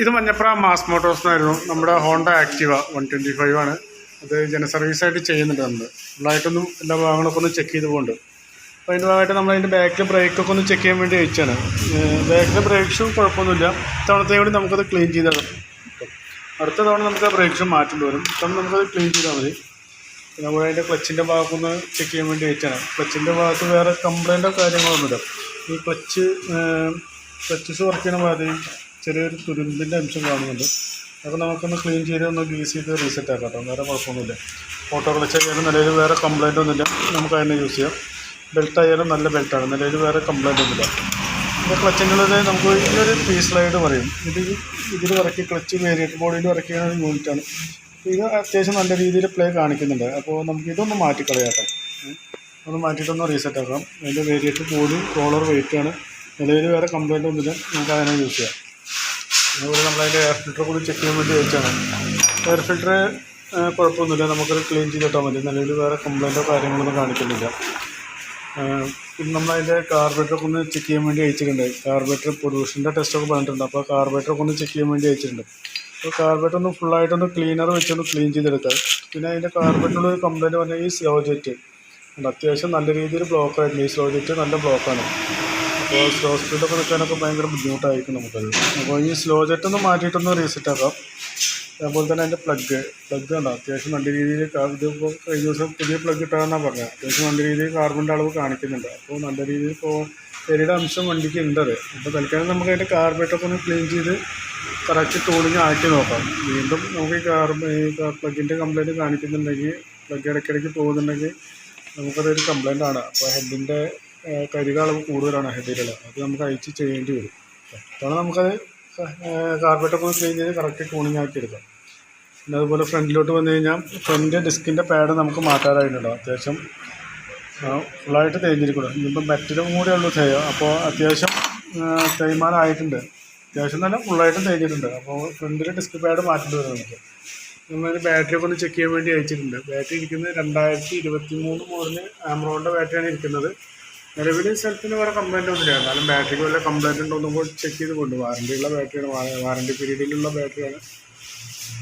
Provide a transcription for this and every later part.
ഇത് Manjapra mass Motors എന്നായിരുന്നു. നമ്മുടെ ഹോണ്ട ആക്റ്റീവ 125 ആണ്. അത് ജനസർവീസായിട്ട് ചെയ്യുന്നുണ്ട്. നമ്മൾ ഫുള്ളായിട്ടൊന്നും എല്ലാ ഭാഗങ്ങളൊക്കെ ഒന്ന് ചെക്ക് ചെയ്ത് പോകുന്നുണ്ട്. അപ്പോൾ അതിൻ്റെ ഭാഗമായിട്ട് നമ്മളതിൻ്റെ ബാക്കിൽ ബ്രേക്കൊക്കെ ഒന്ന് ചെക്ക് ചെയ്യാൻ വേണ്ടി വെച്ചാണ്. ബാക്കിലെ ബ്രേക്ക് ഷൂ കുഴപ്പമൊന്നുമില്ല. ഇത്തവണത്തെ കൂടി നമുക്കത് ക്ലീൻ ചെയ്തിടാം. അടുത്ത തവണ നമുക്ക് ആ ബ്രേക്ക് ഷൂ മാറ്റേണ്ടി വരും. ഇത്തവണ നമുക്കത് ക്ലീൻ ചെയ്താൽ മതി. പിന്നെ നമ്മൾ അതിൻ്റെ ക്ലച്ചിൻ്റെ ഭാഗമൊന്ന് ചെക്ക് ചെയ്യാൻ വേണ്ടി വെച്ചാണ്. ക്ലച്ചിൻ്റെ ഭാഗത്ത് വേറെ കംപ്ലൈൻറ്റോ കാര്യങ്ങളൊന്നുമില്ല. ഈ ക്ലച്ച് ഷൂ വർക്ക് ചെയ്യുന്ന ഭാഗത്ത് ചെറിയൊരു തുരുമ്പിൻ്റെ അംശം കാണുന്നുണ്ട്. അപ്പോൾ നമുക്കൊന്ന് ക്ലീൻ ചെയ്ത് ഒന്ന് ഗ്രീസ് ചെയ്ത് റീസെറ്റ് ആക്കാം കേട്ടോ. വേറെ കുഴപ്പമൊന്നുമില്ല. ഓട്ടോ ക്ലച്ച് ആയാലും നിലയിൽ വേറെ കംപ്ലൈൻ്റ് ഒന്നുമില്ല. നമുക്ക് അതിനെ യൂസ് ചെയ്യാം. ബെൽറ്റ് ആയാലും നല്ല ബെൽറ്റാണ്. നിലയിൽ വേറെ കംപ്ലൈൻ്റ് ഒന്നുമില്ല. ഇപ്പോൾ ക്ലച്ചിൻ്റെ ഉള്ളത് നമുക്ക് ഇതിനൊരു പീ സ്ലൈഡ് പറയും. ഇതിൽ ഇറക്കി ക്ലച്ച് വേരിയേറ്റർ ബോഡിയിൽ ഇറക്കിയ ഒരു യൂണിറ്റാണ്. ഇത് അത്യാവശ്യം നല്ല രീതിയിൽ പ്ലേ കാണിക്കുന്നുണ്ട്. അപ്പോൾ നമുക്ക് ഇതൊന്ന് മാറ്റിക്കളയാട്ടോ. ഒന്ന് മാറ്റിയിട്ടൊന്ന് റീസെറ്റ് ആക്കാം. അതിൻ്റെ വേരിയേറ്റർ ബോഡി റോളർ വെയിറ്റാണ്. നിലയിൽ വേറെ കംപ്ലൈൻ്റ് ഒന്നുമില്ല. നമുക്ക് അതിനെ യൂസ് ചെയ്യാം. അതുപോലെ നമ്മളതിൻ്റെ എയർ ഫിൽറ്റർ കൂടി ചെക്ക് ചെയ്യാൻ വേണ്ടി വെച്ചാണ്. എയർ ഫിൽറ്റർ കുഴപ്പമൊന്നുമില്ല. നമുക്കത് ക്ലീൻ ചെയ്തിട്ടാൽ മതി. നിലവിൽ വേറെ കംപ്ലൈൻറ്റോ കാര്യങ്ങളൊന്നും കാണിക്കുന്നില്ല. പിന്നെ നമ്മളതിൻ്റെ കാർബറേറ്ററൊക്കെ ഒന്ന് ചെക്ക് ചെയ്യാൻ വേണ്ടി അയച്ചിട്ടുണ്ട്. കാർബറേറ്റർ പൊല്യൂഷൻ്റെ ടെസ്റ്റൊക്കെ പറഞ്ഞിട്ടുണ്ട്. അപ്പോൾ കാർബറേറ്ററൊക്കെ ഒന്ന് ചെക്ക് ചെയ്യാൻ വേണ്ടി അയച്ചിട്ടുണ്ട്. അപ്പോൾ കാർബറേറ്റർ ഒന്ന് ഫുള്ളായിട്ടൊന്ന് ക്ലീനർ വെച്ചൊന്ന് ക്ലീൻ ചെയ്തെടുക്കാം. പിന്നെ അതിൻ്റെ കാർബറേറ്ററിനുള്ള കംപ്ലൈൻറ്റ് പറഞ്ഞാൽ ഈ സ്ലോ ജെറ്റ് അത്യാവശ്യം നല്ല രീതിയിൽ ബ്ലോക്ക് ആയിട്ടുണ്ട്. ഈ സ്ലോ ജെറ്റ് നല്ല ബ്ലോക്കാണ്. അപ്പോൾ സ്ലോ സ്പീഡൊക്കെ നിൽക്കാനൊക്കെ ഭയങ്കര ബുദ്ധിമുട്ടായിരിക്കും നമുക്കത്. അപ്പോൾ ഈ സ്ലോ ജെറ്റ് ഒന്ന് മാറ്റിയിട്ടൊന്ന് റീസെറ്റ് ആക്കാം. അതുപോലെ തന്നെ അതിൻ്റെ പ്ലഗ് ഉണ്ടോ അത്യാവശ്യം നല്ല രീതിയിൽ ഇതിപ്പോൾ കഴിഞ്ഞ ദിവസം പുതിയ പ്ലഗ് ഇട്ടാണെന്നാണ് പറഞ്ഞത്. അത്യാവശ്യം നല്ല രീതിയിൽ കാർബണിൻ്റെ അളവ് കാണിക്കുന്നുണ്ട്. അപ്പോൾ നല്ല രീതിയിൽ ചെറിയുടെ അംശം വണ്ടിക്ക് ഉണ്ടത്. അപ്പോൾ തൽക്കാലം നമുക്ക് അതിൻ്റെ കാർബറേറ്ററൊക്കെ ഒന്ന് ക്ലീൻ ചെയ്ത് കറക്റ്റ് ടൂളിങ് ആക്കി നോക്കാം. വീണ്ടും നമുക്ക് ഈ പ്ലഗിൻ്റെ കംപ്ലയിൻറ്റ് കാണിക്കുന്നുണ്ടെങ്കിൽ, പ്ലഗ് ഇടയ്ക്കിടയ്ക്ക് പോകുന്നുണ്ടെങ്കിൽ നമുക്കതൊരു കംപ്ലയിൻ്റ് ആണ്. അപ്പോൾ ഹെഡിൻ്റെ കരിക അളവ് കൂടുതലാണ് ഹെഡിലുള്ള. അത് നമുക്ക് അയച്ച് ചെയ്യേണ്ടി വരും. അതാണ് നമുക്കത് കാർബറേറ്ററൊക്കെ ഒന്ന് ക്ലീൻ ചെയ്ത് കറക്റ്റ് ടൂണിങ് ആക്കി എടുക്കാം. പിന്നെ അതുപോലെ ഫ്രണ്ടിലോട്ട് വന്നു കഴിഞ്ഞാൽ ഫ്രണ്ട് ഡിസ്കിൻ്റെ പാഡ് നമുക്ക് മാറ്റാറായിട്ടുണ്ടാവും. അത്യാവശ്യം ഫുള്ളായിട്ട് തേഞ്ഞിരിക്കണം. ഇനിയിപ്പോൾ മെറ്റലും കൂടെ ഉള്ളൂ തേയോ. അപ്പോൾ അത്യാവശ്യം തേയ്മാനമായിട്ടുണ്ട്. അത്യാവശ്യം തന്നെ ഫുള്ളായിട്ടും തേഞ്ഞിട്ടുണ്ട്. അപ്പോൾ ഫ്രണ്ടിൽ ഡിസ്ക് പാഡ് മാറ്റേണ്ടി വരും നമുക്ക്. നമ്മളൊരു ബാറ്ററിയൊക്കെ ഒന്ന് ചെക്ക് ചെയ്യാൻ വേണ്ടി അയച്ചിട്ടുണ്ട്. ബാറ്ററി ഇരിക്കുന്നത് 2023 മോഡല് ആംറോണിൻ്റെ ബാറ്ററിയാണ് ഇരിക്കുന്നത്. നിലവിൽ സെൽഫിന് വേറെ കംപ്ലൈൻ്റ് ഒന്നുമില്ല. എന്നാലും ബാറ്ററിക്ക് വല്ല കംപ്ലൈൻറ്റ് ഉണ്ടോ എന്നും ചെക്ക് ചെയ്ത് കൊണ്ട് വാറണ്ടിയുള്ള ബാറ്ററിയാണ്, വാറണ്ടി പീരീഡിലുള്ള ബാറ്ററിയാണ്.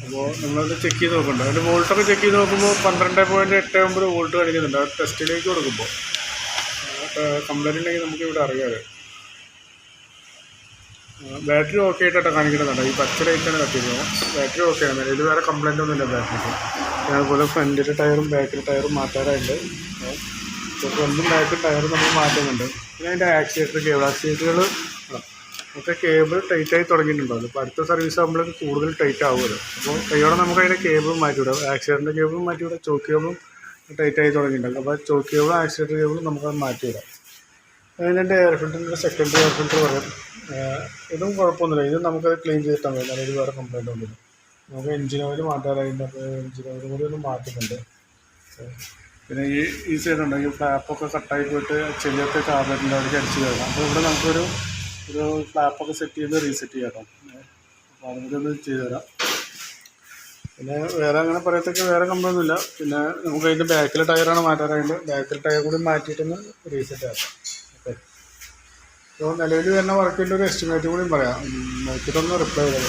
അപ്പോൾ നമ്മളത് ചെക്ക് ചെയ്ത് നോക്കുന്നുണ്ട്. അതിൻ്റെ വോൾട്ടൊക്കെ ചെക്ക് ചെയ്ത് നോക്കുമ്പോൾ 12.89 വോൾട്ട് കാണിക്കുന്നുണ്ട്. അത് ടെസ്റ്റിലേക്ക് കൊടുക്കുമ്പോൾ കംപ്ലൈൻറ്റ് ഉണ്ടെങ്കിൽ നമുക്ക് ഇവിടെ അറിയാതെ. ബാറ്ററി ഓക്കെ ആയിട്ടാണ് കാണിക്കുന്നുണ്ട്. ഈ പച്ച ലൈറ്റാണ് കത്തിയിരുന്നത്. ബാറ്ററി ഓക്കെയാണ്. നിലവിൽ വേറെ കംപ്ലൈൻ്റ് ഒന്നുമില്ല ബാറ്ററിക്ക്. അതുപോലെ ഫ്രണ്ടിലെ ടയറും ബാക്കിലെ ടയറും മാറ്റാറായിട്ട്. ഫ്രണ്ടും ബാക്കും ടയറും നമ്മൾ മാറ്റുന്നുണ്ട്. പിന്നെ അതിൻ്റെ ആക്സിലേറ്ററുകൾ ഒക്കെ കേബിൾ ടൈറ്റായി തുടങ്ങിയിട്ടുണ്ടോ. അപ്പോൾ അടുത്ത സർവീസ് ആകുമ്പോഴേക്ക് കൂടുതൽ ടൈറ്റ് ആവുമല്ലോ. അപ്പോൾ കൈയോടെ നമുക്ക് അതിൻ്റെ കേബിളും മാറ്റിവിടാം. ആക്സിലേറ്ററിൻ്റെ കേബിളും മാറ്റിവിടാം. ചോക്ക് കേബിളും ടൈറ്റായി തുടങ്ങിയിട്ടുണ്ടാകും. അപ്പോൾ ചോക്ക് കേബിളും ആക്സിലേറ്റർ കേബിളും നമുക്കത് മാറ്റിവിടാം. അതിൻ്റെ എയർ ഫിൽറ്ററിൻ്റെ സെക്കൻഡറി എയർ ഫിൽറ്റർ പറയാം. ഇതും കുഴപ്പമൊന്നുമില്ല. ഇത് നമുക്കത് ക്ലീൻ ചെയ്തിട്ടാൽ മതി. അതിൽ വേറെ കംപ്ലൈൻറ്റ് ഒന്നുമില്ല. നമുക്ക് എഞ്ചിൻ ഓയിൽ മാറ്റാറായിട്ട്. അപ്പോൾ എഞ്ചിൻ ഓയിൽ കൂടി ഒന്ന് മാറ്റുന്നുണ്ട്. പിന്നെ ഈ സൈഡുണ്ട്. ഈ ഫ്ലാപ്പൊക്കെ കട്ടായി പോയിട്ട് ചെറിയൊക്കെ കാർബറ്റിൻ്റെ അവിടേക്ക് അടിച്ച് കയറണം. അപ്പോൾ ഇവിടെ നമുക്കൊരു ഫ്ലാപ്പൊക്കെ സെറ്റ് ചെയ്ത് റീസെറ്റ് ചെയ്യാം. അപ്പോൾ അതുകൂടി ഒന്ന് ചെയ്തു തരാം. പിന്നെ വേറെ അങ്ങനെ പറയത്തൊക്കെ വേറെ കംപ്ലൈൻറ്റൊന്നുമില്ല. പിന്നെ നമുക്ക് അതിൻ്റെ ബാക്കിലെ ടയറാണ് മാറ്റാറായിട്ട്. ബാക്കിലെ ടയർ കൂടി മാറ്റിയിട്ടൊന്ന് റീസെറ്റ് ആക്കാം. ഓക്കെ. അപ്പോൾ നിലവിൽ വരുന്ന വർക്കിൻ്റെ ഒരു എസ്റ്റിമേറ്റ് കൂടി പറയാം. നോക്കിയിട്ടൊന്ന് റിപ്ലൈ ചെയ്താൽ